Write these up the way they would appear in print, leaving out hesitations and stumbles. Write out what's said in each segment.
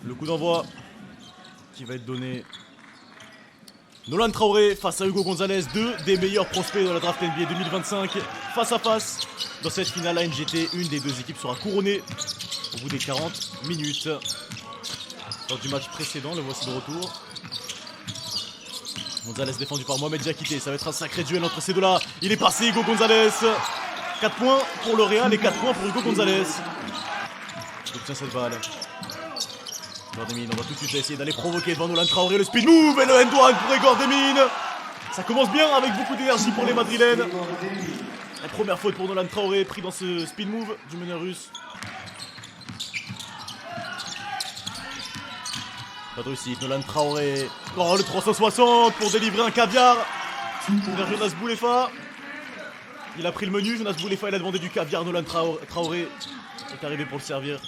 Le coup d'envoi qui va être donné. Nolan Traoré face à Hugo Gonzalez, deux des meilleurs prospects de la draft NBA 2025, face à face. Dans cette finale, NGT, une des deux équipes sera couronnée au bout des 40 minutes. Lors du match précédent, le voici de retour. Gonzalez défendu par Mohamed Diakité, ça va être un sacré duel entre ces deux-là. Il est passé, Hugo Gonzalez. 4 points pour le Real et 4 points pour Hugo Gonzalez. Il obtient cette balle. Gordemine, on va tout de suite essayer d'aller provoquer devant Nolan Traoré le speed move et le end-one pour Igor Demine. Ça commence bien avec beaucoup d'énergie pour les Madrilènes. La première faute pour Nolan Traoré pris dans ce speed move du meneur russe. Pas de réussite, Nolan Traoré. Oh, le 360 pour délivrer un caviar vers Jonas Boulefa. Il a pris le menu, Jonas Boulefa, il a demandé du caviar. Nolan Traoré est arrivé pour le servir.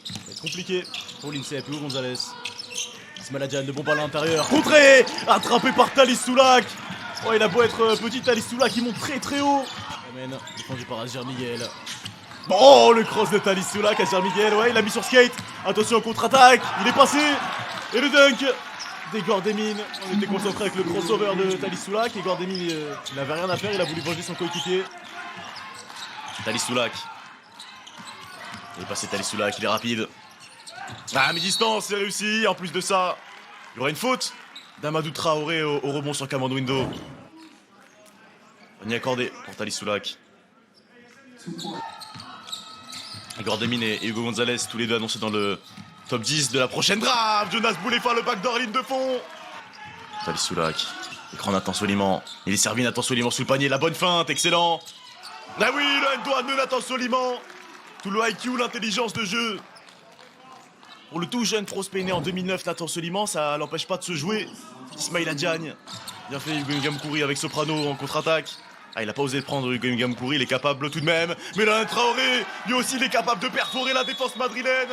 Ça va être compliqué pour l'INSEP, Hugo Gonzalez. Ismail Adjan, de bon ballon à l'intérieur. Contré, attrapé par Thalys Soulak. Oh, il a beau être petit, Thalys Soulak, il monte très très haut. Amen, défendu par Azir Miguel. Oh, le cross de Thalys Soulak, Azir Miguel, ouais, il l'a mis sur skate. Attention, contre-attaque, il est passé. Et le dunk d'Igor Demine. On était concentré avec le crossover de Thalys Soulak. Igor Demine, il n'avait rien à faire, il a voulu venger son coéquipier. Thalys Soulak. Il est passé Thalys Soulak, il est rapide. Ah, mi-distance, c'est réussi. En plus de ça, il y aura une faute d'Amadou Traoré au rebond sur Cameron Window. On y est accordé pour Thalys Soulak. Igor Demine et Hugo Gonzalez, tous les deux annoncés dans le top 10 de la prochaine draft. Jonas Boulefa, le backdoor ligne de fond. Thalys Soulak, écran Nathan Soliman. Il est servi Nathan Soliman sous le panier, la bonne feinte, excellent. Ah oui, le end-one de Nathan Soliman. Tout le IQ, l'intelligence de jeu. Pour le tout jeune prospect né en 2009, Nathan Soliman, ça l'empêche pas de se jouer. Ismail Adjan, bien fait Hugo Ngamkouri avec Soprano en contre-attaque. Ah, il a pas osé prendre Hugo Ngamkouri, il est capable tout de même. Mais là, Traoré, lui aussi, il est capable de perforer la défense madrilène.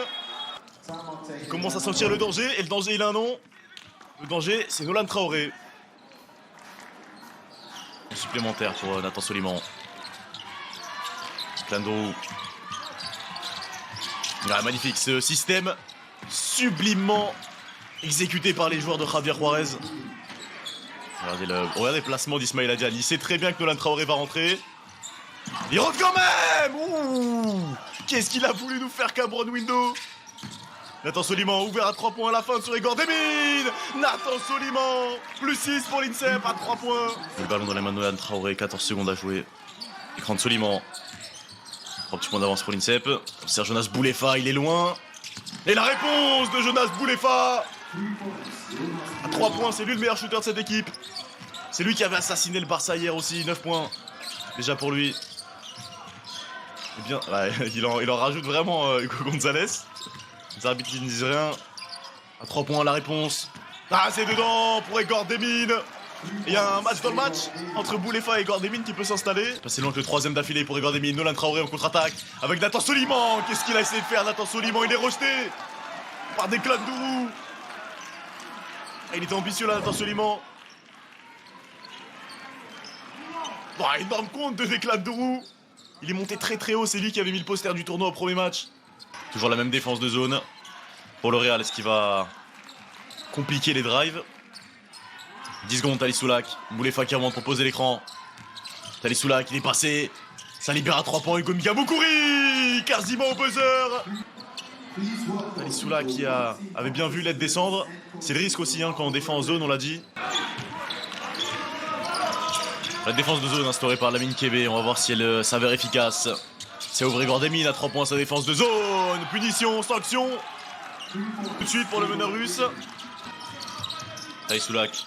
Il commence à sentir le danger, et le danger, il a un nom. Le danger, c'est Nolan Traoré. Un supplémentaire pour Nathan Soliman. Clandorou. Ah, magnifique, ce système sublimement exécuté par les joueurs de Javier Juarez. Regardez le placement d'Ismail Adjan. Il sait très bien que Nolan Traoré va rentrer. Il rentre quand même. Ouh, qu'est-ce qu'il a voulu nous faire Cameron Window. Nathan Soliman ouvert à 3 points à la fin sur Igor Demine. Nathan Soliman, plus 6 pour l'INSEP à 3 points. Le ballon dans les mains de Nolan Traoré, 14 secondes à jouer. Écran de Soliman. 3 petits points d'avance pour l'INSEP. C'est Jonas Boulefa, il est loin. Et la réponse de Jonas Boulefa. À 3 points, c'est lui le meilleur shooter de cette équipe. C'est lui qui avait assassiné le Barça hier aussi, 9 points. Déjà pour lui. Eh bien, ouais, il en rajoute vraiment Hugo Gonzalez. Les arbitres qui ne disent rien. À 3 points la réponse. Ah, c'est dedans pour Igor Demine. Il y a un match dans le match entre Boulefa et Igor Demine qui peut s'installer. C'est donc le 3ème d'affilée pour Igor Demine. Nolan Traoré en contre-attaque avec Nathan Soliman. Qu'est-ce qu'il a essayé de faire, Nathan Soliman? Il est rejeté par des Clandorou. Il était ambitieux là, Nathan Soliman. Bon, énorme compte de Declan de Roux. Il est monté très très haut, c'est lui qui avait mis le poster du tournoi au premier match. Toujours la même défense de zone. Pour le Real, est-ce qu'il va compliquer les drives? 10 secondes, Thalys Soulak. Boulefa qui remonte pour poser l'écran. Thalys Soulak, il est passé. Ça libère à 3 points Hugo Ngamkouri. Quasiment au buzzer. Thalys Soulak qui avait bien vu l'aide descendre. C'est le risque aussi hein, quand on défend en zone, on l'a dit. La défense de zone instaurée par Lamine Kébé, on va voir si elle s'avère efficace. C'est ouvert Igor Demine à 3 points sa défense de zone. Punition, sanction. Tout de suite pour le meneur russe. Thalys Soulak.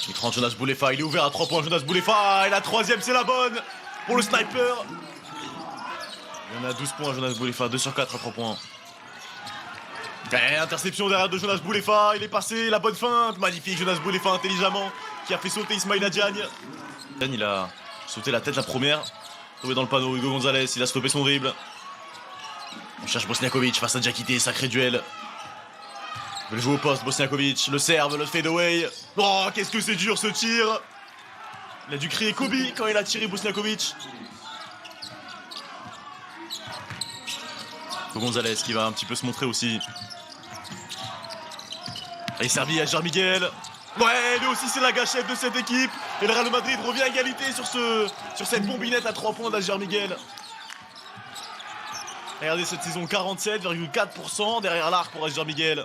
Il prend Jonas Boulefa, il est ouvert à 3 points Jonas Boulefa. Et la 3ème c'est la bonne pour le sniper. Il y en a 12 points Jonas Boulefa, 2 sur 4 à 3 points. Et interception derrière de Jonas Boulefa, il est passé, la bonne feinte, magnifique Jonas Boulefa intelligemment, qui a fait sauter Ismail Adjan. Il a sauté la tête la première, tombé dans le panneau, Hugo Gonzalez, il a stoppé son dribble. On cherche Bosniakovic face à Diakité, sacré duel. Il veut le jouer au poste, Bosniakovic, le serve, le fadeaway. Oh, qu'est-ce que c'est dur ce tir. Il a dû crier Kobe quand il a tiré Bosniakovic. Gonzalez qui va un petit peu se montrer aussi. Et servi à Jar Miguel. Ouais, lui aussi c'est la gâchette de cette équipe. Et le Real Madrid revient à égalité sur cette bombinette à 3 points d'Ajar Miguel. Regardez cette saison, 47,4% derrière l'arc pour Ajar Miguel.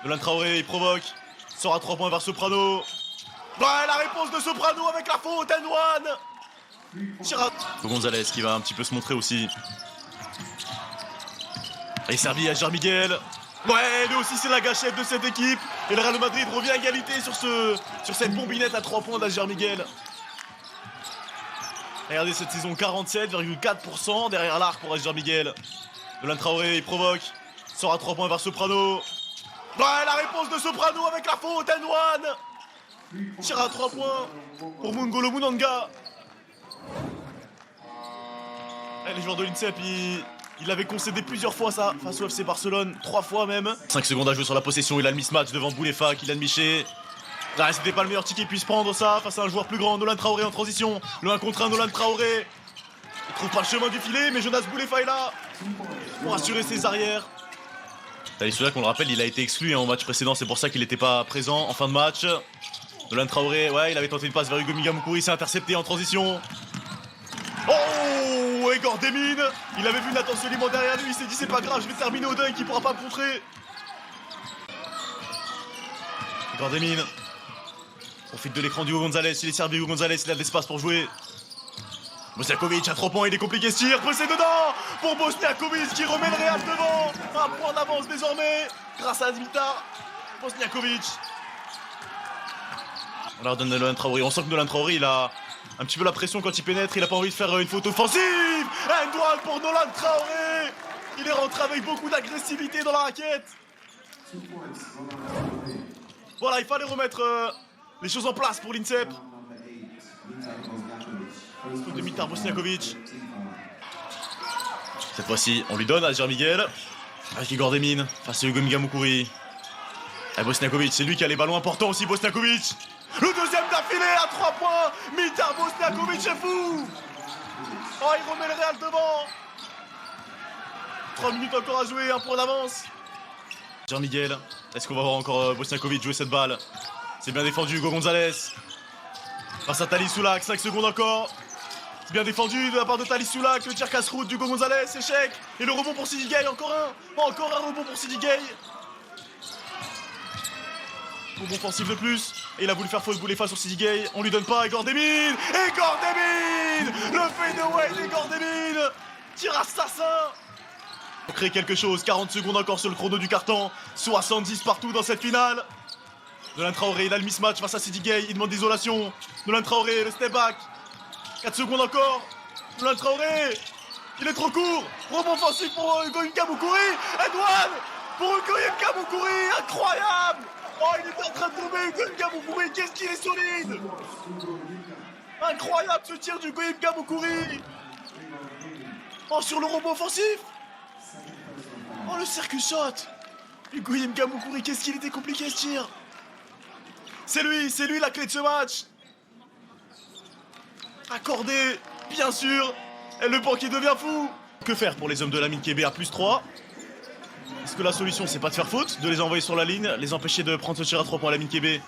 Nolan Traoré, il provoque. Sort à 3 points vers Soprano. Ouais, la réponse de Soprano avec la faute, N1. Gonzalez qui va un petit peu se montrer aussi. Et servi à Ajar Miguel. Ouais, lui aussi c'est la gâchette de cette équipe. Et le Real Madrid revient à égalité sur cette bombinette à 3 points d'Ajar Miguel. Regardez cette saison, 47,4% derrière l'arc pour Ajar Miguel. Nolan Traoré, il provoque. Sort à 3 points vers Soprano. Ouais, la réponse de Soprano avec la faute, N1. Tire à 3 points pour Mungolo Munanga. Et les joueurs de l'INSEP, il avait concédé plusieurs fois ça face au FC Barcelone, 3 fois même. 5 secondes à jouer sur la possession, il a le mismatch devant Boulefa, Kylian Miché. Ah, c'était pas le meilleur ticket qu'il puisse prendre ça face à un joueur plus grand, Nolan Traoré en transition. Le 1 contre 1, Nolan Traoré. Il trouve pas le chemin du filet, mais Jonas Boulefa est là pour assurer ses arrières. Thalys Soulak, on le rappelle, il a été exclu au match précédent, c'est pour ça qu'il n'était pas présent en fin de match. Nolan Traoré, ouais, il avait tenté une passe vers Hugo Mingamukuri, c'est intercepté en transition. Oh, Igor Demine, il avait vu Nathan Soliman derrière lui, il s'est dit c'est pas grave, je vais terminer au deuil, qui pourra pas me contrer. Igor Demine profite de l'écran d'Hugo Gonzalez, il est servi Hugo Gonzalez, il a de l'espace pour jouer. Bosniakovic à 3 points, il est compliqué ce tir, c'est dedans pour Bosniakovic qui remet le Real devant. Un point d'avance désormais grâce à Dimitar. Bosniakovic. On leur donne Nolan Traoré, on sent que Nolan Traoré il a un petit peu la pression quand il pénètre, il a pas envie de faire une faute offensive. N1 pour Nolan Traoré. Il est rentré avec beaucoup d'agressivité dans la raquette. Voilà, il fallait remettre les choses en place pour l'INSEP. De Mitar Bosniakovic. Cette fois-ci, on lui donne à Ajar Miguel. Avec Igor Demine face à Hugo Mingamukuri. Et Bosniakovic, c'est lui qui a les ballons importants aussi, Bosniakovic. Le deuxième d'affilée à 3 points. Mitar Bosniakovic est fou. Oh, il remet le Real devant. 3 minutes encore à jouer, 1 point d'avance. Ajar Miguel, est-ce qu'on va voir encore Bosniakovic jouer cette balle? C'est bien défendu, Hugo Gonzalez. Face à Thalys Soulak, 5 secondes encore. C'est bien défendu de la part de Thalys Soulak, le tir casse-route d'Hugo Gonzalez, échec. Et le rebond pour Sidi Gueye, encore un rebond pour Sidi Gueye. Rebond offensif de plus. Et il a voulu faire fausse Boulefa sur Sidi Gueye, on lui donne pas, Igor Demine. Igor Demine. Le fadeaway d'Igor Demine. Tir assassin. Pour créer quelque chose, 40 secondes encore sur le chrono du carton. 70 partout dans cette finale. Nolan Traoré, il a le mismatch face à Sidi Gueye, il demande d'isolation. Nolan Traoré, le step back. 4 secondes encore. Nolan Traoré, il est trop court. Rebond offensif pour Hugo Mingamukuri. N1 pour Hugo Mingamukuri, incroyable. Oh, il était en train de tomber, Hugo Mingamukuri, qu'est-ce qu'il est solide. Incroyable ce tir d'Hugo Mingamukuri. Oh, sur le rebond offensif. Oh, le circus shot. Hugo Mingamukuri, qu'est-ce qu'il était compliqué ce tir. C'est lui la clé de ce match. Accordé, bien sûr. Et le banquier devient fou. Que faire pour les hommes de la mine Kébé à +3? Est-ce que la solution c'est pas de faire faute, de les envoyer sur la ligne, les empêcher de prendre ce tir à 3 points à la mine Kébé,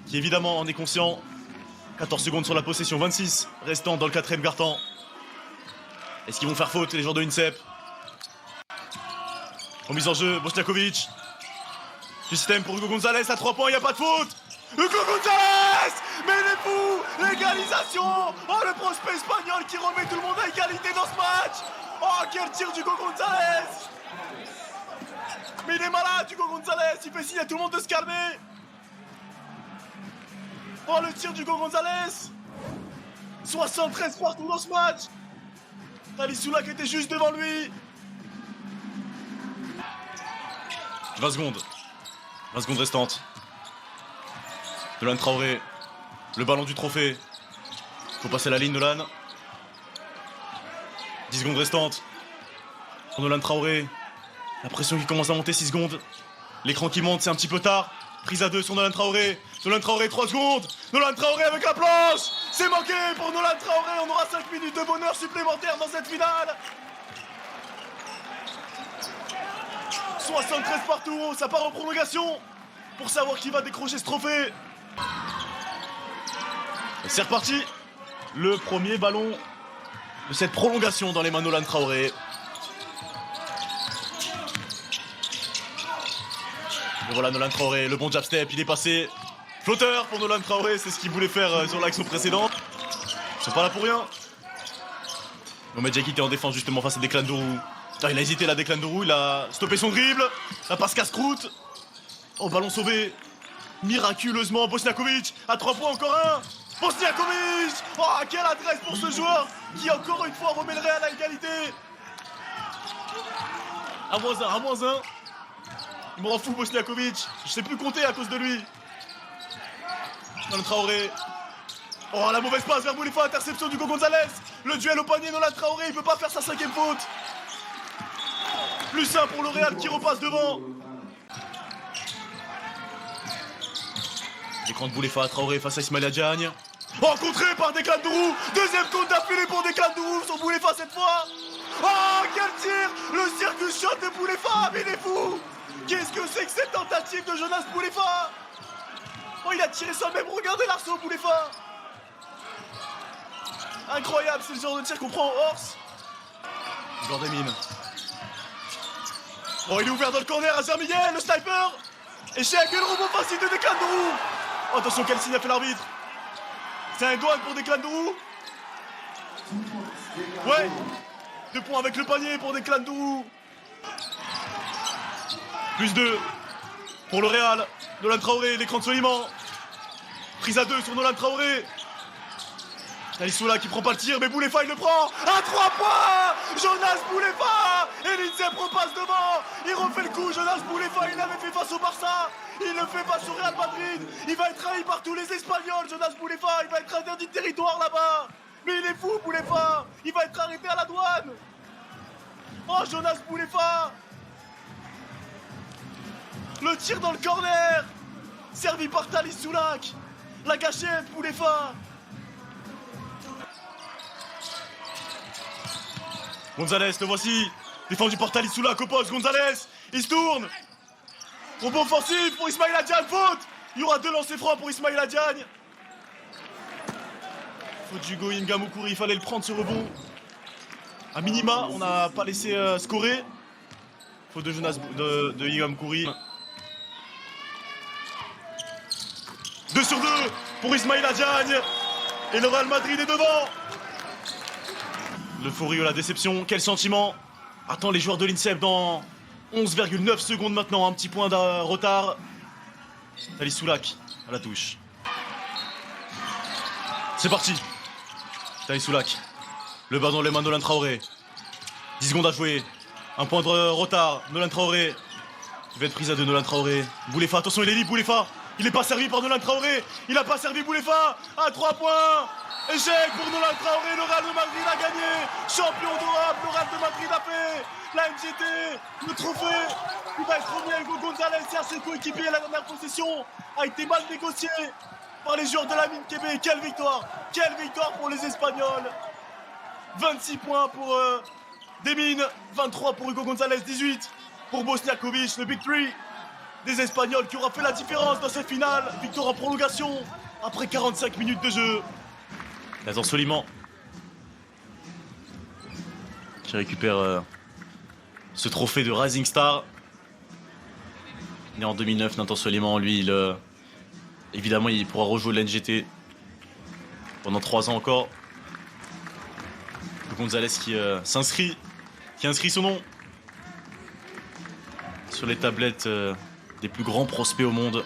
qui évidemment en est conscient. 14 secondes sur la possession, 26 restant dans le 4ème quart-temps. Est-ce qu'ils vont faire faute les joueurs de l'INSEP? Remise en jeu, Bosniakovic. Du système pour Hugo Gonzalez à 3 points, il n'y a pas de faute. Hugo Gonzalez. Mais il est fou. L'égalisation. Oh, le prospect espagnol qui remet tout le monde à égalité dans ce match. Oh, quel tir d'Hugo Gonzalez. Mais il est malade Hugo Gonzalez. Il fait signe à tout le monde de se calmer. Oh, le tir d'Hugo Gonzalez. 73 partout dans ce match. Thalys Soulak était juste devant lui. 20 secondes. 20 secondes restantes. Nolan Traoré. Le ballon du trophée. Faut passer la ligne, Nolan. 10 secondes restantes. Pour Nolan Traoré. La pression qui commence à monter, 6 secondes. L'écran qui monte, c'est un petit peu tard. Prise à 2 sur Nolan Traoré. Nolan Traoré, 3 secondes. Nolan Traoré avec la planche. C'est manqué pour Nolan Traoré. On aura 5 minutes de bonheur supplémentaire dans cette finale. 73 partout, ça part en prolongation pour savoir qui va décrocher ce trophée. Et c'est reparti. Le premier ballon de cette prolongation dans les mains de Nolan Traoré. Et voilà Nolan Traoré, le bon jab step, il est passé. Flotteur pour Nolan Traoré, c'est ce qu'il voulait faire sur l'action précédente. Ils sont pas là pour rien. Mohamed Jackie était en défense justement face à Declan Dourou. Ah, il a hésité là, Declan Dourou, il a stoppé son dribble. La passe casse-croûte. Oh, ballon sauvé. Miraculeusement, Bosniakovic à 3 points, encore un. Bosniakovic. Oh, quelle adresse pour ce joueur qui encore une fois remet le Real à égalité. À -1. Il m'en fout Bosniakovic. Je sais plus compter à cause de lui. Nolan Traoré. Oh, la mauvaise passe vers Boulifa, interception d'Hugo Gonzalez. Le duel au panier, Nolan Traoré, il peut pas faire sa 5e faute. Plus 1 pour le Real qui repasse devant. L'écran de Boulifa à Traoré face à Ismaïla Diagne. Oh, contré par Declan Dourou. Deuxième compte d'affilée pour Declan Dourou sur Boulifa cette fois. Oh, quel tir. Le circus shot de Boulifa, mais il est fou. Qu'est-ce que c'est que cette tentative de Jonas Boulifa? Oh, il a tiré sans même regarder l'arceau, Boulifa. Incroyable, c'est le genre de tir qu'on prend en horse. Gordemine. Oh, il est ouvert dans le corner, Azar Miguel, le sniper. Échec, et le rebond facile de Declan Dourou. Oh, attention, quel signe a fait l'arbitre. C'est un douane pour Declan Dourou. Ouais. 2 points avec le panier pour Declan Dourou. Plus 2 pour le Real. Nolan Traoré, l'écran de Soliman. Prise à 2 sur Nolan Traoré. Talissoula qui prend pas le tir, mais Boulifa il le prend. À 3 points. Jonas Boulifa. Et l'INSEP repasse devant. Il refait le coup. Jonas Boulifa, il l'avait fait face au Barça. Il le fait face au Real Madrid. Il va être trahi par tous les Espagnols, Jonas Boulifa. Il va être interdit de territoire là-bas. Mais il est fou, Boulifa. Il va être arrêté à la douane. Oh, Jonas Boulifa. Le tir dans le corner. Servi par Talissoula. La gâchette, Boulifa. Gonzalez, le voici. Défendu par Talissoula, Copos, Gonzalez. Il se tourne. Rebond offensif pour Ismaïla Diagne, faute. Il y aura 2 lancers francs pour Ismaïla Diagne. Faute d'Hugo Ingamukuri, il fallait le prendre ce rebond. A minima, on n'a pas laissé scorer. Faute de Jonas de Ingamukuri. 2 sur 2 pour Ismaïla Diagne. Et le Real Madrid est devant. L'euphorie ou la déception, quel sentiment. Attends les joueurs de l'INSEP dans 11,9 secondes maintenant, un petit point de retard. Talissoula à la touche. C'est parti. Talissoula. Le ballon dans les mains de Nolan Traoré. 10 secondes à jouer. Un point de retard. Nolan Traoré. Il va être prise à 2, Nolan Traoré. Boulifa, attention, il est libre, Boulifa. Il n'est pas servi par Nolan Traoré. Il n'a pas servi Boulifa. À 3 points. Échec pour Nolan Traoré. Le Real de Madrid a gagné. Champion d'Europe. Le Real de Madrid a fait la MGT. Le trophée. Il va être remis à Hugo Gonzalez. Ses coéquipiers. La dernière possession a été mal négociée par les joueurs de la mine Québec. Quelle victoire. Quelle victoire pour les Espagnols. 26 points pour Demine. 23 pour Hugo Gonzalez. 18 pour Bosniakovic. Le Big 3 des Espagnols qui aura fait la différence dans cette finale. Victoire en prolongation après 45 minutes de jeu. Nathan Soliman qui récupère ce trophée de Rising Star. Né en 2009, Nathan Soliman, lui, évidemment, il pourra rejouer l'NGT pendant 3 ans encore. Le Gonzalez qui inscrit son nom sur les tablettes des plus grands prospects au monde.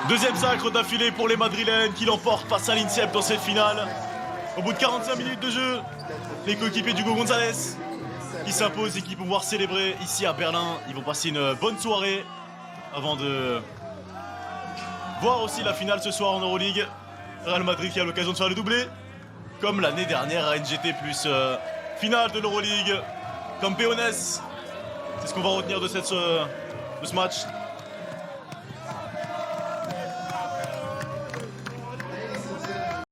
Deuxième sacre d'affilée pour les Madrilènes qui l'emportent face à l'INSEP dans cette finale. Au bout de 45 minutes de jeu, les coéquipiers d'Hugo Gonzalez qui s'imposent et qui vont pouvoir célébrer ici à Berlin. Ils vont passer une bonne soirée avant de voir aussi la finale ce soir en Euroleague. Real Madrid qui a l'occasion de faire le doublé, comme l'année dernière à NGT plus finale de l'Euroleague, comme Péonès. C'est ce qu'on va retenir de ce match.